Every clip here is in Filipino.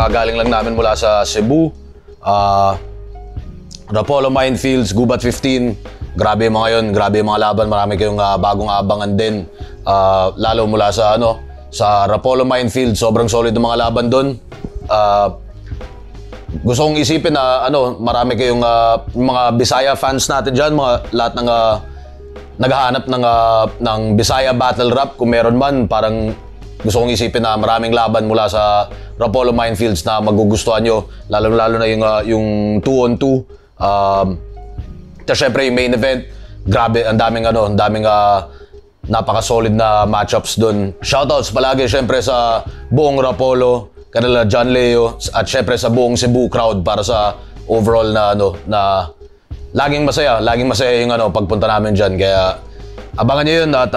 Kakagaling lang namin mula sa Cebu. Rapolo Minefields, Gubat 15. Grabe yung mga yun, grabe yung mga laban. Marami kayong bagong abangan din. Lalo mula sa sa Rapolo Minefields, sobrang solid yung mga laban doon. Gusto kong isipin na marami kayong mga Bisaya fans natin dyan, lahat ng naghahanap ng Bisaya battle rap. Kung meron man, parang gusto kong isipin na maraming laban mula sa Rapolo Minefields na magugustuhan nyo. Lalo na yung 2-on-2. Tapos syempre yung main event, grabe, ang daming napaka-solid na matchups dun. Shoutouts palagi syempre sa buong Rapolo, kanila John Leo, at syempre sa buong Cebu crowd para sa overall na laging masaya yung pagpunta namin dyan. Kaya abangan nyo yun at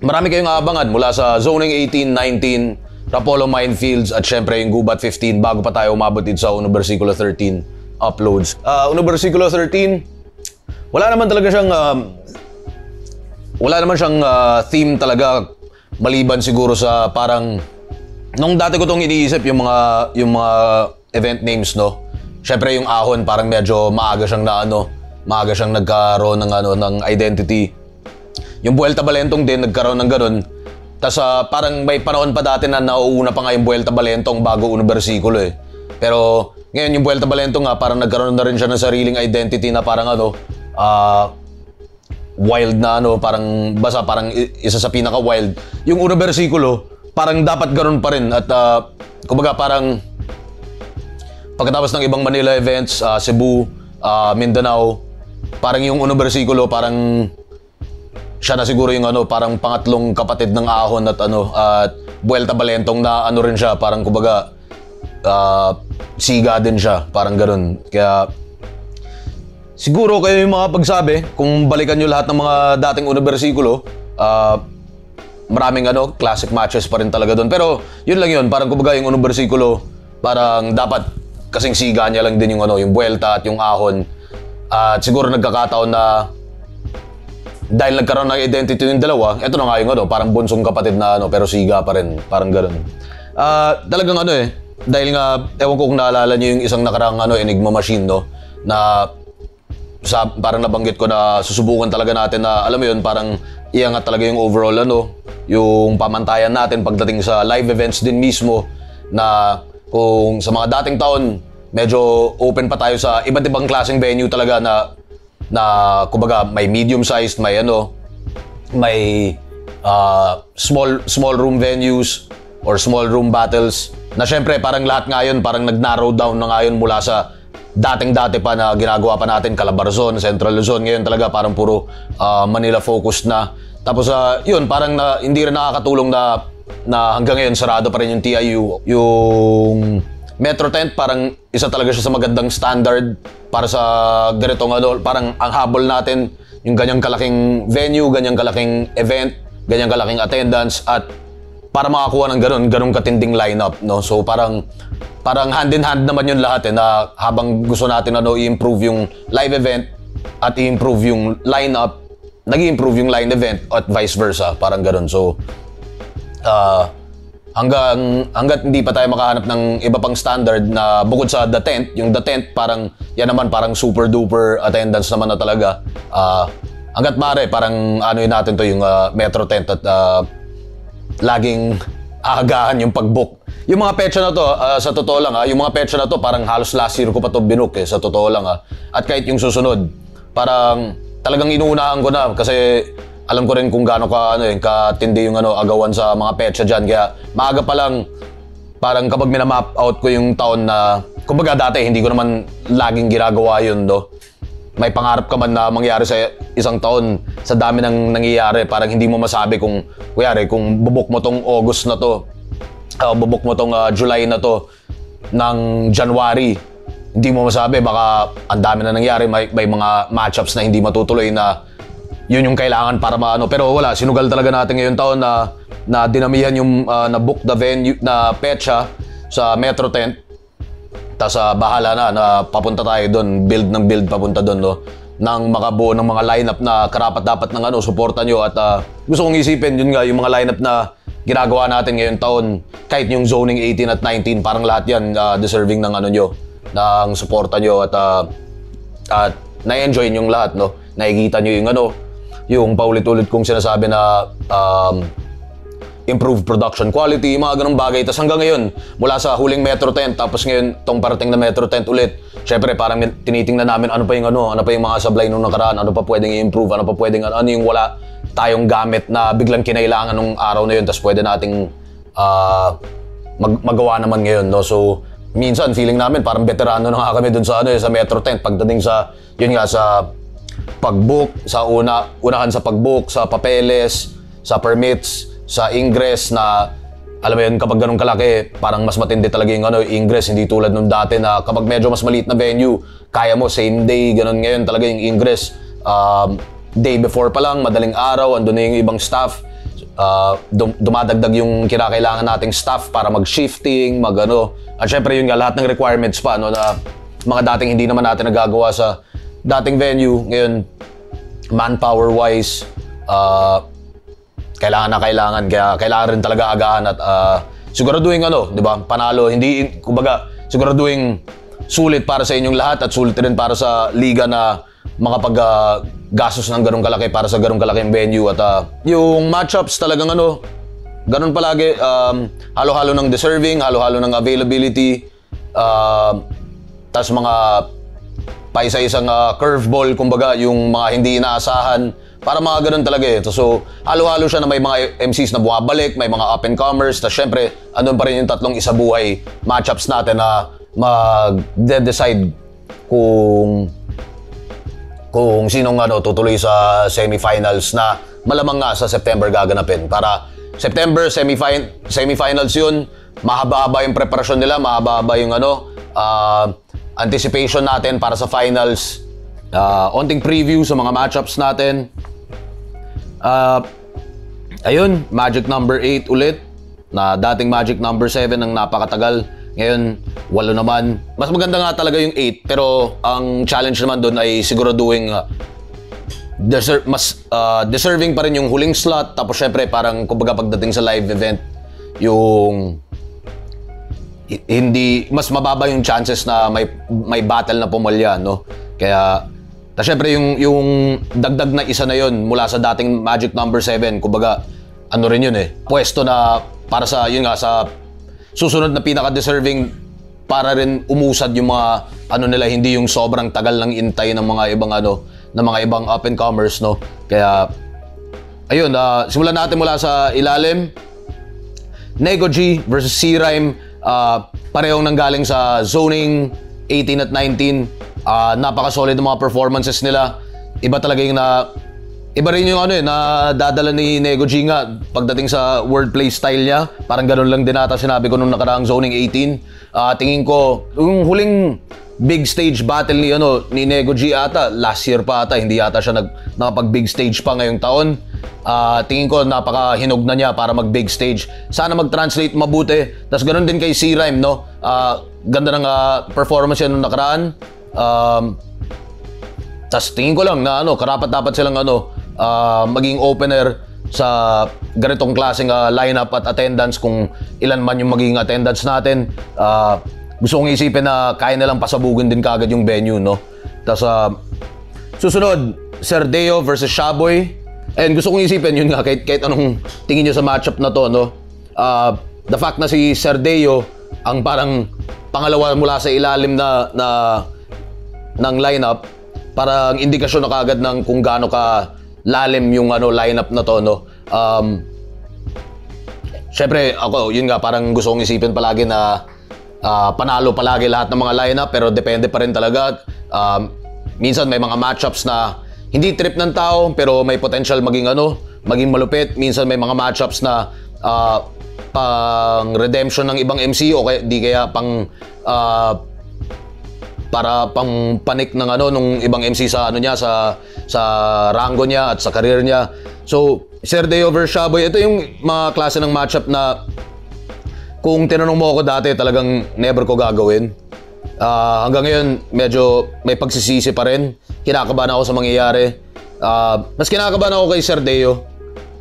marami kayong abangan mula sa Zoning 18, 19, Rapolo Minefields at syempre yung Gubat 15 bago pa tayo umabot dito sa Uno Versikulo 13 uploads. Uno Versikulo 13, wala naman siyang theme talaga, maliban siguro sa parang nung dati ko tong iniisip yung mga event names, no. Syempre yung Ahon parang medyo maaga siyang nagkaroon ng identity. Yung Buelta Balentong din nagkaroon ng ganun. Tas parang may panahon pa dati na nauuna pa nga yung Buelta Balentong bago Uno Versikulo eh. Pero ngayon yung Buelta Balentong nga parang nagkaroon na rin siya ng sariling identity na parang wild na parang isa sa pinaka wild. Yung Uno Versikulo parang dapat ganoon pa rin at kumbaga parang pagkatapos ng ibang Manila events, Cebu, Mindanao, parang yung Uno Versikulo parang siya na siguro yung parang pangatlong kapatid ng Ahon at Buelta Balentong na rin siya, parang kumbaga siga din siya, parang ganoon. Kaya siguro kayo yung mga pagsabi, kung balikan nyo lahat ng mga dating Uno Versikulo, maraming classic matches pa rin talaga doon. Pero yun lang yun, parang kumbaga yung Uno Versikulo, parang dapat kasing siga niya lang din yung Buelta at yung Ahon. At siguro nagkakataon na dahil nagkaroon ng identity yung dalawa, eto na nga yung parang bunsong kapatid na pero siga pa rin, parang ganoon. Talagang dahil nga, ewan ko kung naalala niyo yung isang nakarang Enigma Machine, no, na parang nabanggit ko na susubukan talaga natin na, alam mo yun, parang iangat talaga yung overall yung pamantayan natin pagdating sa live events din mismo, na kung sa mga dating taon medyo open pa tayo sa iba't ibang klaseng venue talaga na kumbaga may medium sized, may small room venues or small room battles na syempre parang lahat ngayon parang nag-narrow down na ngayon mula sa dating-dati pa na ginagawa pa natin, Calabarzon, Central Luzon. Ngayon talaga parang puro Manila focused na. Tapos yun, parang hindi rin nakakatulong na hanggang ngayon sarado pa rin yung TIU. Yung Metro Tent, parang isa talaga siya sa magandang standard para sa ganitong parang ang habol natin, yung ganyang kalaking venue, ganyang kalaking event, ganyang kalaking attendance, at para makakuha ng ganun katinding lineup, no? So parang hand in hand naman yun lahat na habang gusto natin i-improve yung live event at i-improve yung lineup, nag-i-improve yung line event at vice versa, parang ganun. So hanggat hindi pa tayo makahanap ng iba pang standard na bukod sa The Tent, yung The Tent parang yan naman parang super duper attendance naman na talaga. Hanggat mare parang yun natin to yung Metro Tent at laging aagahan yung pag-book. Yung mga petsa na to, sa totoo lang yung mga petsa na to parang halos last year ko pa to binook sa totoo lang At kahit yung susunod, parang talagang inuunahan ko na kasi alam ko rin kung gaano katindi yung agawan sa mga petsa dyan. Kaya maaga pa lang, parang kapag minamap out ko yung taon na, kumbaga dati hindi ko naman laging ginagawa yun, no? May pangarap ka man na mangyari sa isang taon, sa dami ng nangyayari, parang hindi mo masabi kung bubuk mo tong August na to, bubuk mo tong July na to, ng January, hindi mo masabi, baka ang dami na nangyari, may mga matchups na hindi matutuloy na yun yung kailangan para pero wala, sinugal talaga natin ngayon taon na dinamihan yung na-book the venue na petsa sa Metro Tent. Tapos bahala na papunta tayo doon, build ng build papunta doon, no, nang makabuo ng mga lineup na karapat dapat ng suporta nyo. At gusto kong isipin yun nga, yung mga lineup na ginagawa natin ngayon taon, kahit yung zoning 18 at 19, parang lahat yan deserving ng ano nyo, ng suporta nyo at na-enjoy yung lahat, no? Nakikita nyo yung ano, yung paulit-ulit kong sinasabi na improve production quality, mga ganung bagay. Tapos hanggang ngayon, mula sa huling Metro Tent, tapos ngayon tong parating na Metro Tent ulit, syempre parang tinitingnan namin ano pa yung mga sablay nung nakaraan, ano pa pwedeng i-improve, ano pa pwedeng, ano yung wala tayong gamit na biglang kinailangan nung araw na yun, tapos pwede nating magawa naman ngayon, no? So, minsan feeling namin parang veterano na nga kami dun sa sa Metro Tent pagdating sa sa pag-book, sa unahan sa pag-book, sa papeles, sa permits, sa ingress na alam mo yun, kapag ganun kalaki, parang mas matindi talaga yung ingress, hindi tulad nung dati na kapag medyo mas maliit na venue, kaya mo same day, ganun. Ngayon talaga yung ingress, day before pa lang, madaling araw, andun na yung ibang staff, dumadagdag yung kinakailangan nating staff para mag-shifting, at syempre yun nga, lahat ng requirements pa, no, na mga dating hindi naman natin nagagawa sa dating venue, ngayon, manpower-wise, kailangan, kaya kailangan rin talaga agahan at siguraduhin di ba? Panalo, siguraduhin sulit para sa inyong lahat at sulit rin para sa liga na makapag-gastos ng ganung kalaki para sa ganung kalaking venue at yung matchups talagang ganun palagi, halo-halo ng deserving, halo-halo ng availability, tas mga paisa-isang curveball, kumbaga, yung mga hindi inaasahan. Para mga ganun talaga So, halo-halo siya na may mga MCs na bumabalik, may mga up-and-comers, tapos syempre, andun pa rin yung tatlong isabuhay matchups natin na mag-decide kung sinong tutuloy sa semifinals na malamang nga sa September gaganapin. Para September, semifinals yun, mahaba-haba yung preparasyon nila, mahaba-haba yung anticipation natin para sa finals. Onting preview sa mga matchups natin. Ayun, Magic number 8 ulit, na dating Magic number 7 ng napakatagal. Ngayon, 8 naman. Mas maganda nga talaga yung 8, pero ang challenge naman doon ay siguraduhin mas deserving pa rin yung huling slot. Tapos syempre, parang kumbaga pagdating sa live event, yung hindi mas mababa yung chances na may battle na pumalya, no? Kaya syempre yung dagdag na isa na yon mula sa dating Magic number 7, kumbaga rin yun pwesto na para sa sa susunod na pinaka-deserving para rin umusad yung mga nila, hindi yung sobrang tagal ng intay ng mga ibang up and comers, no? Kaya ayun, simulan natin mula sa ilalim. Nego G versus C-Rhyme, parehong nanggaling sa zoning 18 at 19. Napaka-solid ng mga performances nila. Iba talaga yung iba rin yung nadadala ni Nego G nga pagdating sa wordplay style niya. Parang ganun lang din ata sinabi ko nung nakaraang zoning 18. Tingin ko, yung huling big stage battle ni Nego G ata, last year pa ata, hindi ata siya nakapag-big stage pa ngayong taon. Tingin ko napaka-hinog na niya para mag-big stage. Sana mag-translate mabuti. Tas ganun din kay C-Rhyme, no? Ganda ng performance yan nung nakaraan. Tas tingin ko lang na karapat-dapat silang maging opener sa ganitong klaseng lineup at attendance, kung ilan man yung magiging attendance natin. Gusto kong isipin na kaya nilang pasabugin din kagad yung venue, no? Tas susunod, Cerdeo versus Shaboy. And gusto kong isipin yun nga, kahit anong tingin nyo sa matchup na to, no? The fact na si Cerdeo ang parang pangalawa mula sa ilalim ng lineup, parang indikasyon na kagad ng kung gaano ka lalim yung lineup na to, no? Syempre ako, yun nga, parang gusto kong isipin palagi na panalo palagi lahat ng mga lineup, pero depende pa rin talaga. Minsan may mga matchups na hindi trip ng tao pero may potential maging malupit. Minsan may mga matchups na pang redemption ng ibang MC o kaya pang para pang panik ng nung ibang MC sa sa rango niya at sa career niya. So, Cerdeo versus Shaboy, ito yung mga klase ng matchup na kung tinanong mo ako dati, talagang never ko gagawin. Hanggang ngayon, medyo may pagsisisi pa rin. Kinakabahan ako sa mangyayari. Mas kinakabahan ako kay Cerdeo,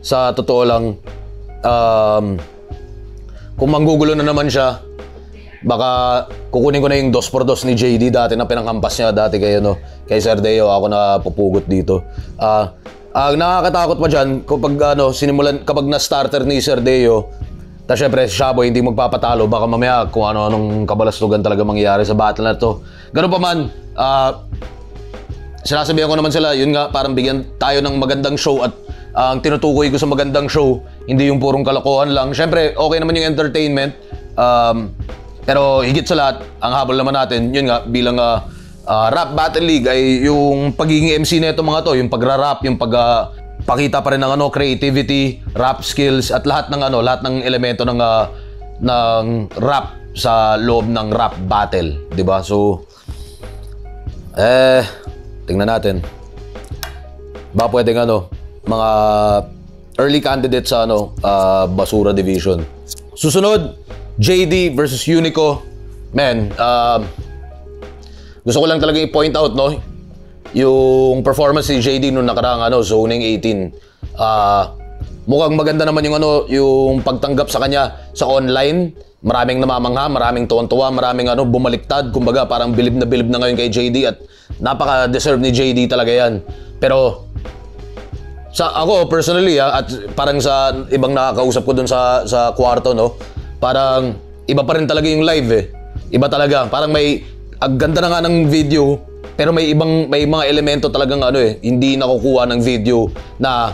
sa totoo lang. kung manggugulo na naman siya, baka kukunin ko na yung 2x2 ni JD dati na pinanghampas niya dati kay, kay Sir Deo. Ako na pupugot dito. Ang nakakatakot pa dyan, kapag na-starter ni Sir Deo, tapos syempre si Shaboy hindi magpapatalo, baka mamaya kung ano-anong kabalastugan talaga mangyayari sa battle na to. Ganun pa man, sinasabihan ko naman sila, yun nga, parang bigyan tayo ng magandang show at ang tinutukoy ko sa magandang show, hindi yung purong kalokohan lang. Syempre, okay naman yung entertainment, pero higit sa lahat, ang habol naman natin, yun nga, bilang Rap Battle League ay yung pagiging MC na ito mga to, yung pagra-rap, yung pakita pa rin ng creativity, rap skills at lahat ng elemento ng rap sa loob ng rap battle, 'di ba? So tingnan natin. Ba pwedeng mga early candidates sa Basura Division. Susunod, JD versus Unico. Man, gusto ko lang talaga i-point out, yung performance ni JD nung nakaraang zoning 18. Mukhang maganda naman yung pagtanggap sa kanya sa online. Maraming namamangha, maraming tuwan-tuwa, maraming bumaliktad. Kumbaga, parang bilib na ngayon kay JD at napaka-deserve ni JD talaga yan. Pero ako personally, at parang sa ibang nakakausap ko dun sa kwarto, parang iba pa rin talaga yung live eh. Iba talaga, parang ang ganda na nga ng video, pero may mga elemento talagang hindi nakukuha ng video na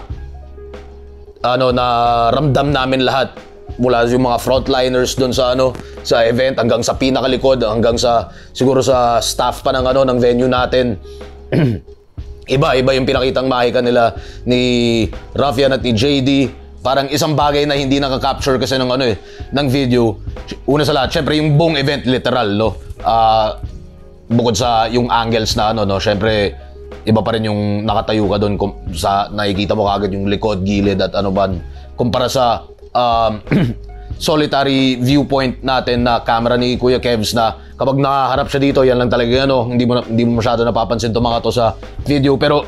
na ramdam namin lahat, mula yung mga frontliners doon sa event hanggang sa pinakalikod, hanggang sa siguro sa staff pa ng venue natin. Iba yung pinakitang mahika nila ni Ruffian at ni JD. Parang isang bagay na hindi nakaka-capture kasi ng video. Una sa lahat, syempre yung buong event literal, bukod sa yung angles na syempre iba pa rin yung nakatayo ka doon sa nakikita mo kagad yung likod, gilid at kumpara sa solitary viewpoint natin na camera ni Kuya Kevs na kapag nakaharap siya dito, yan lang talaga hindi mo masyado napapansin to mga to sa video. Pero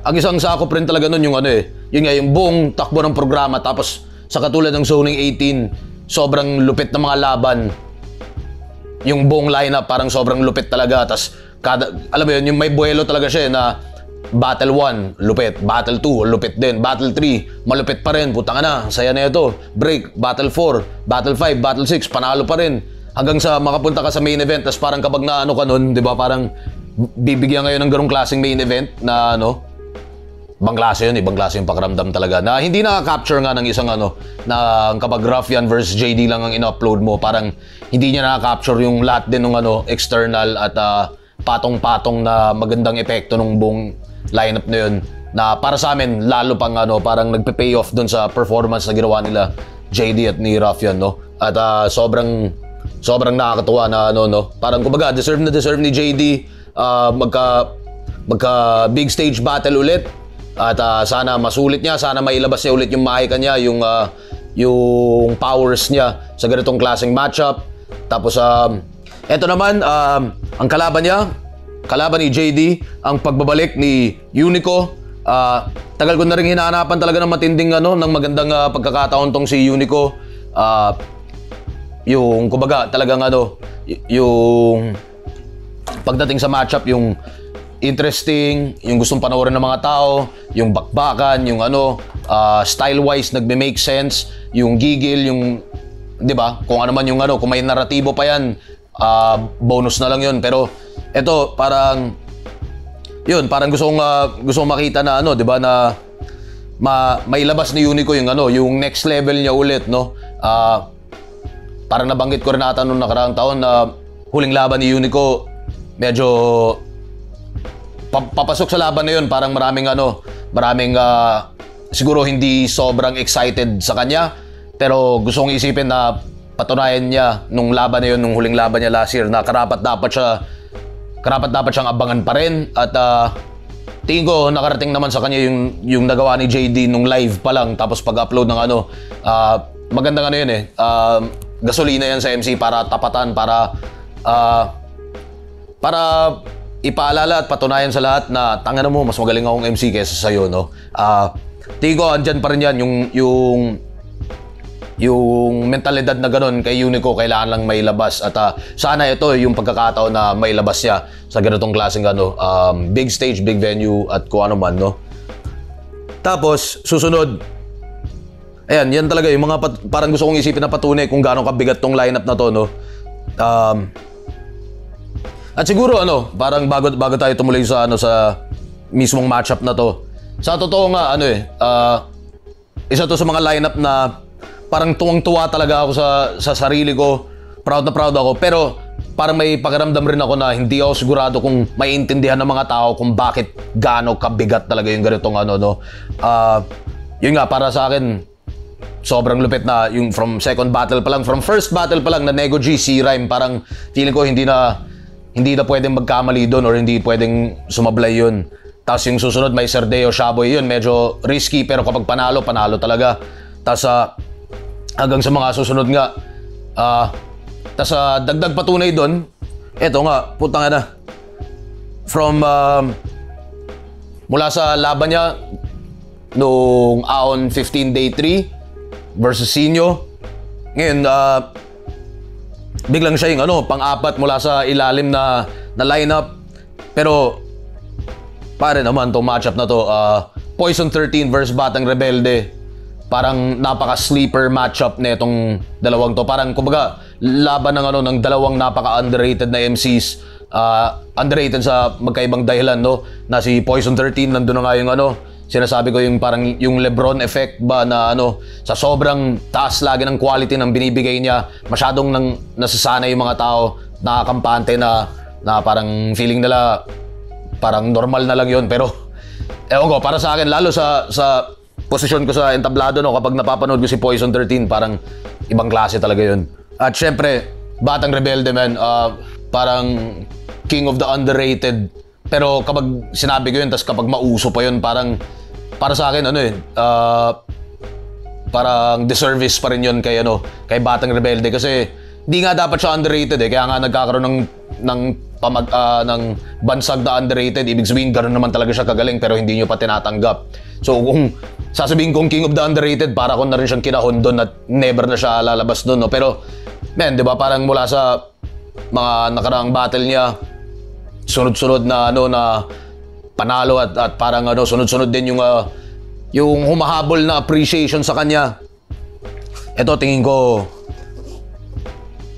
ang isang sakop rin talaga nun yung yun nga, yung buong takbo ng programa. Tapos sa katulad ng Zoning 18, sobrang lupit ng mga laban. Yung buong lineup parang sobrang lupit talaga. Tapos alam mo yun, yung may buwelo talaga siya na Battle 1, lupit. Battle 2, lupit din. Battle 3, malupit pa rin. Putang na, saya na ito. Break, Battle 4, Battle 5, Battle 6, panalo pa rin. Hanggang sa makapunta ka sa main event. Tapos parang kapag ka nun, di ba, parang bibigyan ngayon ng ganong klaseng main event na ibang klase yung pakiramdam talaga. Na hindi nakaka-capture nga ng isang na kapag Ruffian versus JD lang ang in-upload mo, parang hindi niya nakaka-capture yung lahat din ng external at patong-patong na magandang epekto ng buong lineup na yun. Na para sa amin, lalo pang parang nagpe-pay off dun sa performance na ginawa nila JD at ni Ruffian, At sobrang nakakatuwa na parang kumbaga deserve ni JD magka big stage battle ulit. At sana masulit niya, sana mailabas niya ulit yung mahika niya, yung powers niya sa ganitong klaseng matchup. Tapos eto naman, ang kalaban ni JD, ang pagbabalik ni Unico. Tagal ko na rin hinahanapan talaga ng matinding ng magandang pagkakataon tong si Unico. Yung kumbaga talagang yung pagdating sa matchup, yung interesting, yung gustong panoorin ng mga tao, yung bakbakan, yung style-wise nagme-make sense, yung gigil, yung 'di ba? Kung ano man yung kung may naratibo pa yan, bonus na lang 'yun. Pero eto parang gusto kong makita na 'di ba, na mailabas ni Unico yung next level niya ulit, parang nabanggit ko rin ata nung nakaraang taon na huling laban ni Unico, medyo papasok sa laban na yun, parang maraming siguro hindi sobrang excited sa kanya, pero gusto kong isipin na patunayan niya nung laban na yun, nung huling laban niya last year, na karapat dapat siyang abangan pa rin. At tingin ko nakarating naman sa kanya yung nagawa ni JD nung live pa lang, tapos pag-upload ng magandang yun gasolina yan sa MC para tapatan, para ipaalala at patunayan sa lahat na tangina mo, mas magaling akong MC kaysa sa'yo, tingin ko andyan pa rin yan yung mentalidad na ganun kay Unico, kailangan lang may labas at sana ito yung pagkakataon na may labas niya sa ganitong klaseng big stage, big venue at kung ano man, no? Tapos susunod, ayan, yan talaga yung mga parang gusto kong isipin na patunay kung gaano kabigat tong lineup na to, no? At siguro parang bago tayo tumuloy sa sa mismong matchup na to. Sa totoo nga isa to sa mga lineup na parang tuwang-tuwa talaga ako sa sarili ko. Proud na proud ako. Pero parang may pakiramdam rin ako na hindi ako sigurado kung maiintindihan ng mga tao kung bakit gaano kabigat talaga yung ganitong yun nga, para sa akin, sobrang lupit na yung from second battle pa lang, from first battle pa lang na Nego G, C-Rhyme, parang feeling ko hindi na pwedeng magkamali doon or hindi pwedeng sumablay yun. Tapos yung susunod may Serdeo, Shaboy, yun medyo risky pero kapag panalo talaga. Tapos hanggang sa mga susunod nga. Tapos dagdag patunay doon, eto nga, putang ina. From mula sa laban niya noong Aon 15 Day 3 versus Sinyo. Ngayon, biglang siya yung pang-apat mula sa ilalim na lineup. Pero pare naman tong matchup na to, Poison 13 versus Batang Rebelde. Parang napaka-sleeper matchup netong dalawang to. Parang kumbaga laban ng ng dalawang napaka-underrated na MCs. Underrated sa magkaibang dahilan, no? Na si Poison 13 nandoon na nga yung sinasabi ko yung parang yung LeBron effect ba na sa sobrang taas lagi ng quality ng binibigay niya, masyadong nasasanay yung mga tao, nakakampante na parang feeling nila parang normal na lang yun. Pero ewan ko, para sa akin, lalo sa posisyon ko sa entablado, kapag napapanood ko si Poison 13, parang ibang klase talaga yun. At syempre, Batang Rebelde, man, parang king of the underrated. Pero kapag sinabi ko yun, tas kapag mauso pa yun, parang para sa akin parang disservice pa rin yun kay Batang Rebelde, kasi hindi nga dapat siya underrated kaya nga nagkakaroon ng bansag na underrated. Ibig sabihin ganoon naman talaga siya kagaling pero hindi nyo pa tinatanggap. So kung sasabihin kong king of the underrated, para ko na rin siyang kinahon doon at never na siya lalabas doon, no? Pero man, di ba, parang mula sa mga nakaraang battle niya, sunod-sunod na na panalo at parang sunod-sunod din yung humahabol na appreciation sa kanya. Ito, tingin ko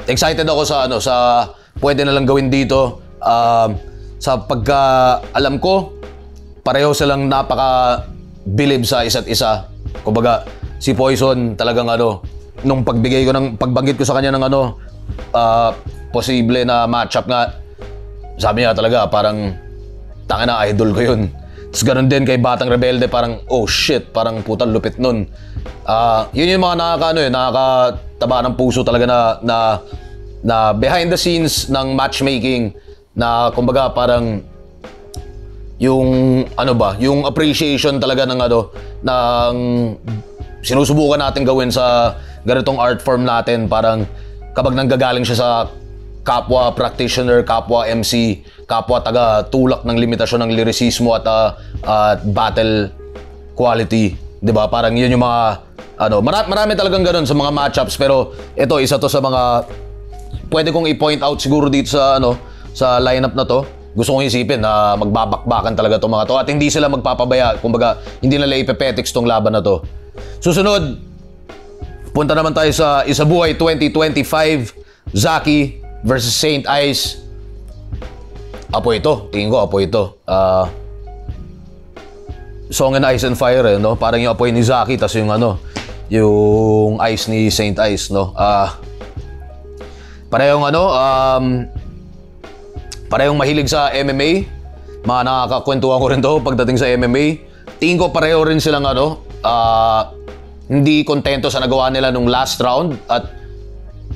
excited ako sa pwede na lang gawin dito. Sa pagka alam ko, pareho silang napaka-bilib sa isa't isa. Kumbaga, si Poison talagang nung pagbanggit ko sa kanya ng posible na matchup nga, sabi niya talaga parang tanga na, idol ko yun. Tapos ganun din kay Batang Rebelde, parang oh shit, parang putang lupit nun. Yun yung mga nakakataba ng puso talaga na behind the scenes ng matchmaking, na kumbaga parang yung yung appreciation talaga ng sinusubukan natin gawin sa ganitong art form natin. Parang kapag nanggagaling siya sa kapwa practitioner, kapwa MC, kapwa taga tulak ng limitasyon ng lyricismo at battle quality, 'di ba? Parang 'yun yung mga marami talagang ganoon sa mga matchups, pero ito isa to sa mga pwede kong i-point out siguro dito sa sa lineup na to. Gusto kong isipin na magbabakbakan talaga tong mga to at hindi sila magpapabaya. Kumbaga, hindi nila ipepetics tong laban na to. Susunod, punta naman tayo sa Isabuhay 2025, Zaki versus Saint Ice. Apo ito, tingin ko apo ito. Song and Ice and Fire, no? Parang yung apoy ni Zaki, tas yung yung ice ni Saint Ice, no? Parehong parehong mahilig sa MMA. Mga nakakakwentuhan ko rin to pagdating sa MMA. Tingin ko pareho rin silang hindi kontento sa nagawa nila nung last round at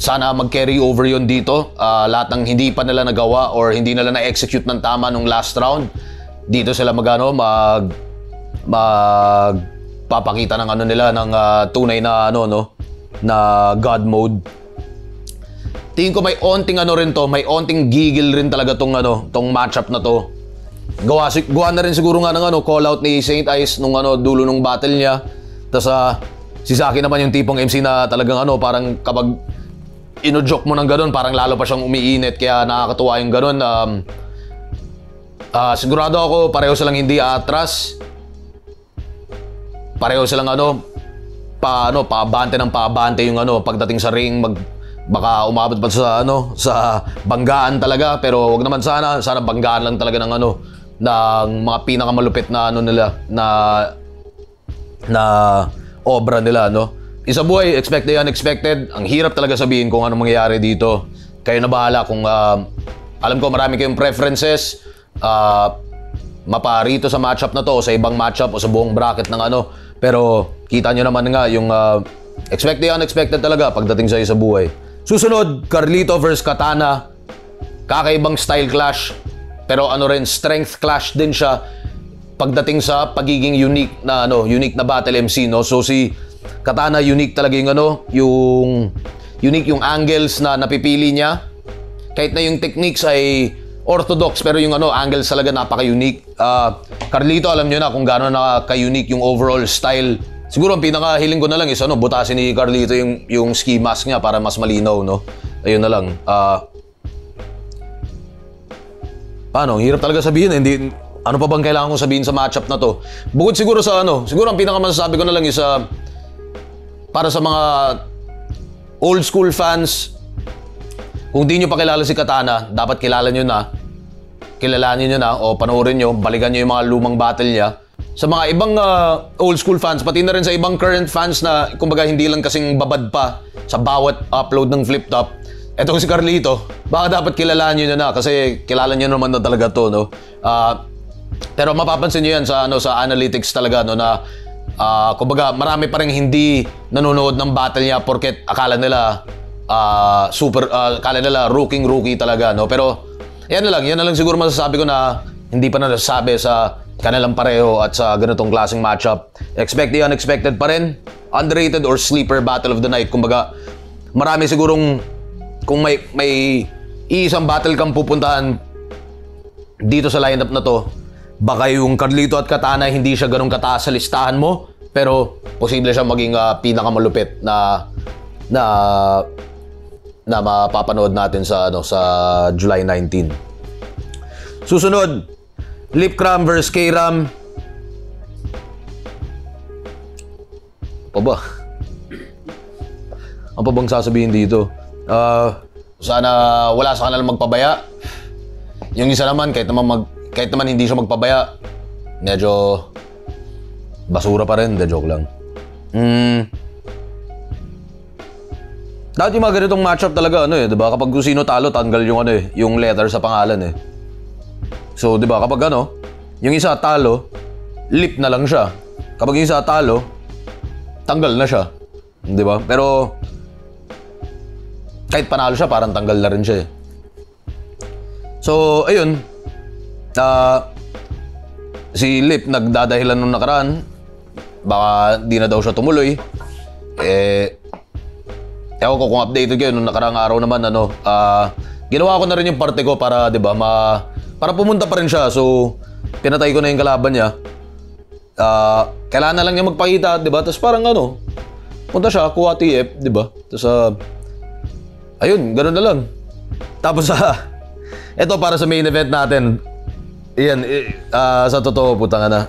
sana mag-carry over yun dito. Lahat ng hindi pa nila nagawa or hindi nila na-execute ng tama nung last round, dito sila magpapakita ng nila ng tunay na na God mode. Tingin ko may onting rin to, may onting gigil rin talaga tong matchup na to. gawa na rin siguro nga ng call out ni Saint Ice nung dulo nung battle niya. Tapos si Zaki naman yung tipong MC na talagang parang kapag ino-joke mo ng ganun, parang lalo pa siyang umiinit, kaya nakakatuwa yung ganun. Sigurado ako pareho silang hindi atras. Pareho silang paabante ng paabante yung pagdating sa ring, baka umabot pa sa banggaan talaga, pero wag naman sana banggaan lang talaga ng ng mga pinakamalupit na nila na obra nila, Isa buhay, expect the unexpected. Ang hirap talaga sabihin kung anong mangyayari dito. Kayo na bahala kung alam ko marami kayong preferences. Maparito sa matchup na to o sa ibang matchup o sa buong bracket ng pero kita nyo naman nga yung expect the unexpected talaga pagdating sa isa buhay. Susunod, Carlito versus Katana. Kakaibang style clash, pero strength clash din siya pagdating sa pagiging unique na battle MC, So si Katana unique talaga yung unique yung angles na napipili niya. Kahit na yung techniques ay orthodox, pero yung angles talaga napaka-unique. Carlito, alam nyo na kung gaano ka-unique yung overall style. Siguro ang pinakahiling ko na lang is butasin ni Carlito yung ski mask niya para mas malinaw, Ayun na lang. Paano? Hirap talaga sabihin. Hindi, ano pa bang kailangan kong sabihin sa matchup na to? Bukod siguro sa siguro ang pinakamasasabi ko na lang is para sa mga old school fans, kung di nyo pa kilala si Katana, dapat kilalanin nyo na o panoorin nyo, balikan nyo yung mga lumang battle niya. Sa mga ibang old school fans, pati na rin sa ibang current fans na kumbaga hindi lang kasing babad pa sa bawat upload ng Flip Top, etong si Carlito, baka dapat kilalanin nyo na kasi kilala nyo naman na talaga to, Pero mapapansin nyo yan sa analytics talaga, na kumbaga marami pa rin hindi nanonood ng battle niya porket akala nila akala nila rookie talaga, Pero yan na lang siguro masasabi ko na hindi pa nasasabi sa kanilang pareho at sa ganitong klaseng matchup. Expect the unexpected pa rin. Underrated or sleeper battle of the night. Kumbaga marami sigurong kung may isang battle kang pupuntahan dito sa lineup na to, baka yung Carlito at Katana hindi siya ganun kataas sa listahan mo, pero posible siya maging pinakamalupit na mapapanood natin sa July 19. Susunod, Lip Cram versus K-Ram. Ano pa bang sasabihin dito? Sana wala sa kanila magpabaya. Yung isa naman, kahit naman hindi siya magpabaya, medyo basura pa rin. Joke lang. Dati yung mga ganitong matchup talaga, diba? Kapag kung sino talo, tanggal yung letter sa pangalan, So, diba, kapag yung isa talo, lip na lang siya. Kapag yung isa talo, tanggal na siya. Diba? Pero, kahit panalo siya, parang tanggal na rin siya, So, ayun. Si Lip nagdadahilan nung nakaraan, baka di na daw siya tumuloy. Ewan ko kung updated kayo nung nakaraang araw naman, ginawa ko na rin yung parte ko para, di ba, para pumunta pa rin siya. So, pinatay ko na yung kalaban niya. Kailangan na lang niya magpakita, di ba? Tapos parang punta siya, kuha TF, di ba? Tapos, ayun, ganoon na lang. Tapos, ito para sa main event natin. Iyan, sa totoo, putang na.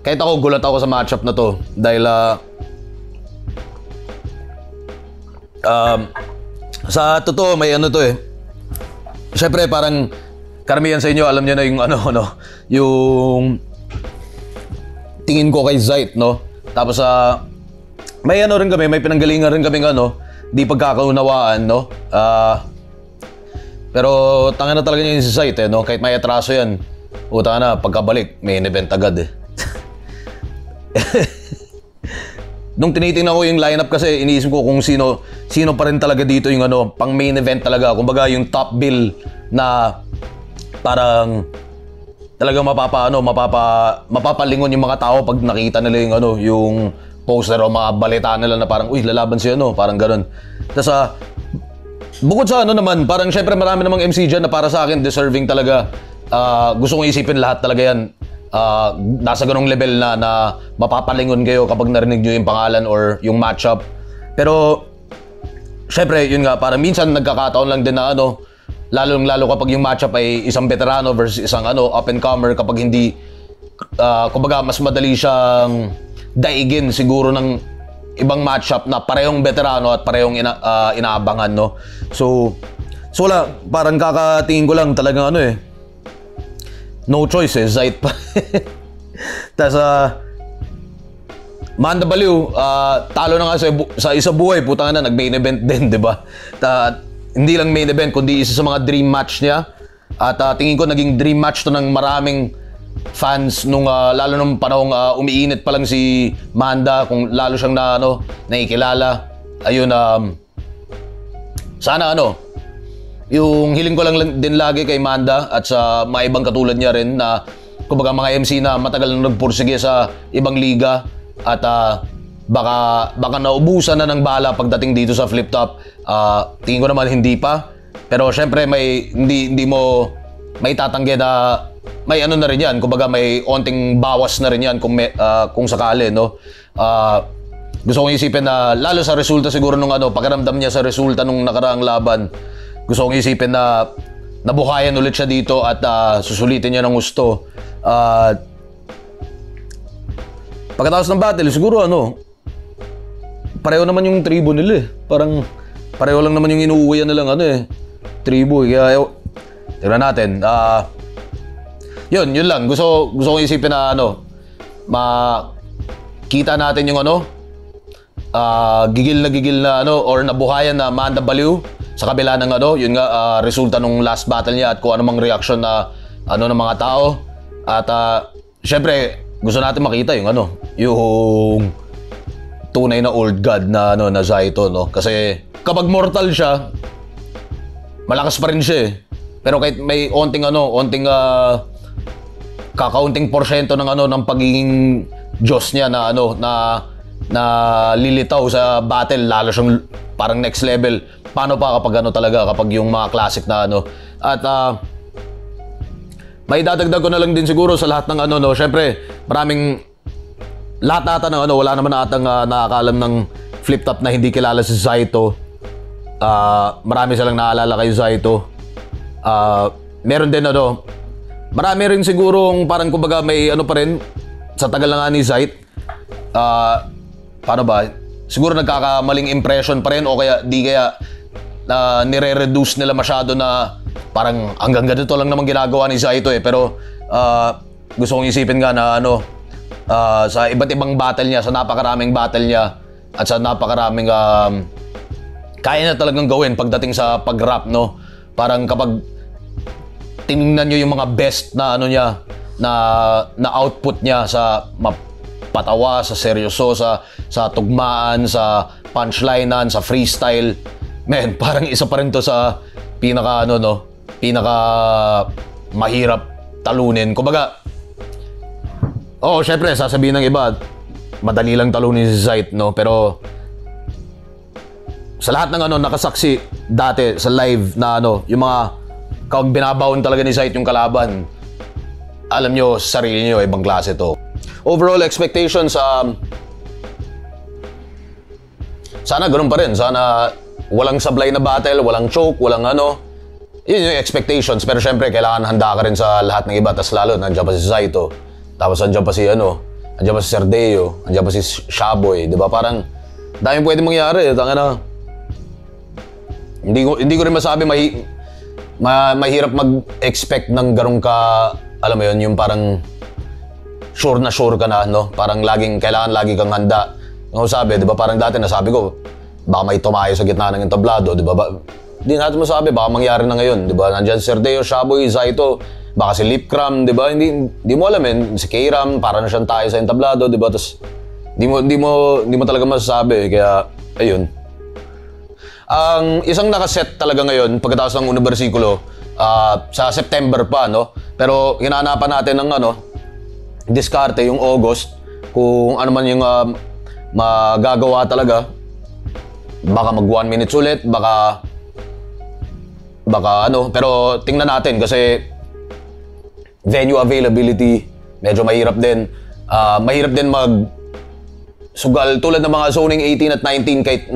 Kahit ako, gulat ako sa matchup na to. Dahil, sa totoo, may to Siyempre, parang karamihan sa inyo, alam niyo na yung yung tingin ko kay Zayt, Tapos, may rin kami, may pinanggalingan rin kami di pagkakaunawaan, pero tanga na talaga niya yung si Zayt, Kahit may atraso yan, tanga na, pagkabalik, main event agad, Nung tinitingnan ko yung lineup kasi, iniisip ko kung sino pa rin talaga dito yung pang main event talaga. Kumbaga yung top bill na parang talagang mapapalingon yung mga tao pag nakita nila yung poster o mga balita nila na parang, uy, lalaban siya, parang ganun. Tapos, bukod sa naman, parang syempre marami namang MC dyan na para sa akin deserving talaga gusto kong isipin lahat talaga yan. Nasa ganong level na mapapalingon kayo kapag narinig nyo yung pangalan or yung matchup. Pero syempre, yun nga, parang minsan nagkakataon lang din na lalo kapag yung matchup ay isang veterano versus isang up and comer, kapag hindi kumbaga mas madali siyang daigin siguro ng ibang matchup na parehong veterano at parehong inaabangan, no? So wala, parang kakatingin ko lang talagang no choice Zayt pa. Tapos Manda Baliw, talo na nga sa isa buhay, putang na, nag-main event din, di ba? Hindi lang main event, kundi isa sa mga dream match niya. At tingin ko naging dream match to ng maraming fans nung lalo nung panahong umiinit pa lang si Manda, kung lalo siyang nakikilala. Ayun, sana yung hiling ko lang din lagi kay Manda at sa mga ibang katulad niya rin na kumbaga mga MC na matagal nang nagpursige sa ibang liga at baka naubusan na ng bala pagdating dito sa Flip Top. Tingin ko naman hindi pa. Pero syempre hindi mo may tatanggi na may na rin yan. Kumbaga may onting bawas na rin yan kung sakali, no? Gusto kong isipin na lalo sa resulta siguro nung pakiramdam niya sa resulta nung nakaraang laban. Gusto kong isipin na nabuhayan ulit siya dito at susulitin niya ng gusto. Pagkatapos ng battle, siguro pareho naman yung tribo nila eh. Parang pareho lang naman yung inuuwian nilang tribo. Kaya tignan natin. Yun lang. Gusto kong isipin na makita natin yung gigil na or nabuhayan na Manda Baliw sa kabila ng yun nga, resulta nung last battle niya at kung anumang reaction na ng mga tao. At syempre, gusto natin makita yung yung tunay na old god na na Zayto, no? Kasi kapag mortal siya, malakas pa rin siya eh. Pero kahit may onting kakaunting porsyento ng ng pagiging Diyos niya na na lilitaw sa battle, lalo siyang parang next level. Paano pa kapag talaga, kapag yung mga classic na At may dadagdag ko na lang din siguro sa lahat ng syempre, maraming lahat ata ng wala naman atang nakakalam ng Flip Top na hindi kilala si Zayto. Marami silang naalala kay Zayto. Meron din marami rin sigurong parang kumbaga may pa rin sa tagal na nga ni Zayt. Paano ba? Siguro nagkakamaling impression pa rin o kaya di kaya nire-reduce nila masyado na parang hanggang ganito lang naman ginagawa ni Zayto eh. Pero gusto kong isipin nga na sa iba't ibang battle niya, sa napakaraming battle niya at sa napakaraming kaya na talagang gawin pagdating sa pag-rap, no? Parang kapag tinignan nyo yung mga best na niya na output niya sa patawa, sa seryoso, sa tugmaan, sa punchlinean, sa freestyle. Man, parang isa pa rin to sa pinaka pinaka mahirap talunin. Kumbaga, syempre sasabihin ng iba, madali lang talunin si Zayt, no? Pero sa lahat ng nakasaksi dati sa live na yung mga kapag binabaon talaga ni Zayt yung kalaban, alam nyo, sa sarili nyo, ibang klase to. Overall expectations, sana ganun pa rin. Sana walang sablay na battle, walang choke, walang yun yung expectations. Pero syempre, kailangan handa ka rin sa lahat ng iba. Tapos lalo, nandiyan pa si Zayto. Tapos nandiyan pa si nandiyan pa si Serdeo. Nandiyan pa si Shaboy. Diba? Parang, daming pwede mangyari. Hindi ko rin masabi mahirap mag-expect ng ganun ka, alam mo yun, yung parang sure ka na, no? Parang kailangan lagi kang handa. Yung sabi, di ba, parang dati nasabi ko, baka may tumayo sa gitna ng entablado, di ba? Di natin masabi, baka mangyari na ngayon, di ba? Nandiyan si Serdeo, Shaboy, Zayto, baka si Lipcram, di ba? Hindi mo alam, si K-Ram, para na siyang tayo sa entablado, di ba? Tapos, hindi mo talaga masasabi, kaya, ayun. Ang isang nakaset talaga ngayon, pagkatapos ng unang bersikulo, sa September pa, no? Pero hinahanapan natin ng diskarte yung August, kung ano man yung magagawa talaga. Baka mag 1 minutes ulit, baka pero tingnan natin kasi venue availability, medyo mahirap din. Mahirap din sugal tulad ng mga zoning 18 at 19 kahit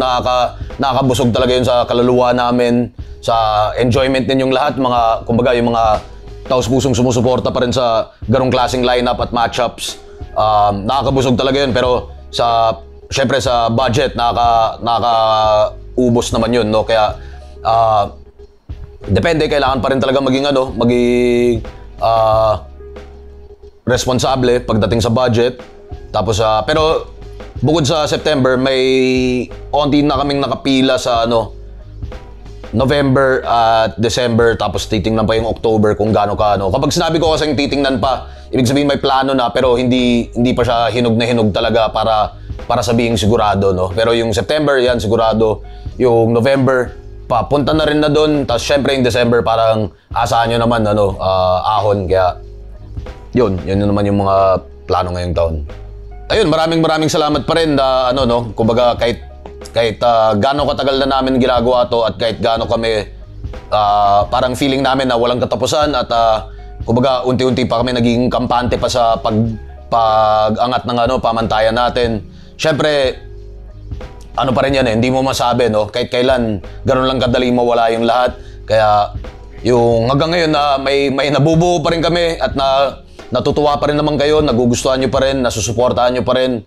nakakabusog talaga yun sa kaluluwa namin, sa enjoyment din yung lahat, kumbaga yung mga taos-pusong sumusuporta pa rin sa ganong klaseng lineup at matchups. Nakakabusog talaga yun, pero syempre sa budget nakakaubos naman yun, no? Kaya depende, kailangan pa rin talaga maging responsable pagdating sa budget. Tapos pero bukod sa September, may onti na kaming nakapila sa November at December, tapos titingnan pa yung October kung gaano ka. Kapag sinabi ko kasing titingnan pa, ibig sabihin may plano na pero hindi pa siya hinog na hinog talaga para sabihing sigurado, no? Pero yung September, yan sigurado. Yung November, papunta na rin na doon. Tapos syempre yung December, parang asahan nyo naman ahon. Kaya yun naman yung mga plano ngayong taon. Ayun, maraming salamat pa rin na kumbaga kahit gaano katagal na namin ginagawa to at kahit gaano kami parang feeling namin na walang katapusan at kumbaga unti-unti pa kami naging kampante pa sa pag-angat ng pamantayan natin. Syempre pa rin yan hindi mo masabi, no? Kahit kailan ganoon lang kadali mawala yung lahat. Kaya yung hanggang ngayon na may nabubuo pa rin kami at natutuwa pa rin naman kayo, nagugustuhan nyo pa rin, nasusuportahan nyo pa rin.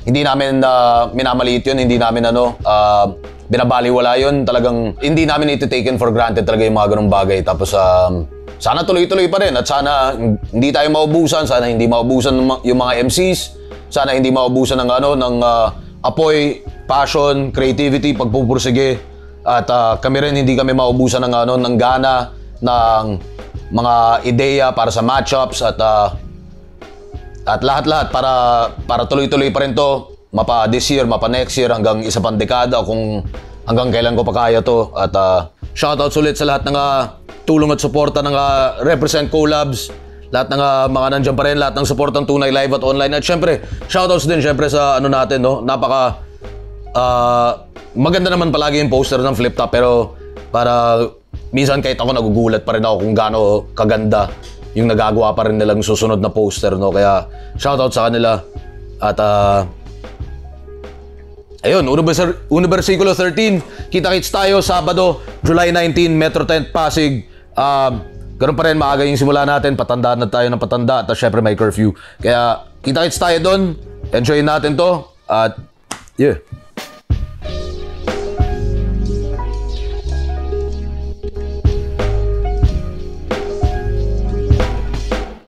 Hindi namin minamaliit yun, hindi namin binabaliwala yun. Talagang hindi namin iti-taken for granted talaga yung mga ganung bagay. Tapos sana tuloy-tuloy pa rin at sana hindi tayo maubusan, sana hindi maubusan yung mga MCs, sana hindi maubusan ng apoy, passion, creativity, pagpupursige. At kami rin hindi kami maubusan ng gana, ng mga ideya para sa matchups at lahat-lahat para tuloy-tuloy pa rin to, mapa this year, mapa next year, hanggang isa pang dekada kung hanggang kailan ko pa kaya to. At shoutouts ulit sa lahat ng tulong at suporta ng Represent Collabs, lahat ng mga nandiyan pa rin, lahat ng suportang tunay live at online. At syempre, shoutouts din syempre sa natin, no? Napaka maganda naman palagi yung poster ng Flip Top, pero para minsan kahit ako nagugulat pa rin ako kung gaano kaganda yung nagagawa pa rin nilang susunod na poster, no? Kaya shoutout sa kanila. At ayun, Universikulo 13, kita-kits tayo Sabado, July 19, Metro Tent, Pasig. Ganun pa rin, maaga yung simula natin, patanda na tayo ng patanda, at syempre may curfew. Kaya kita-kits tayo doon, enjoy natin to, at yeah.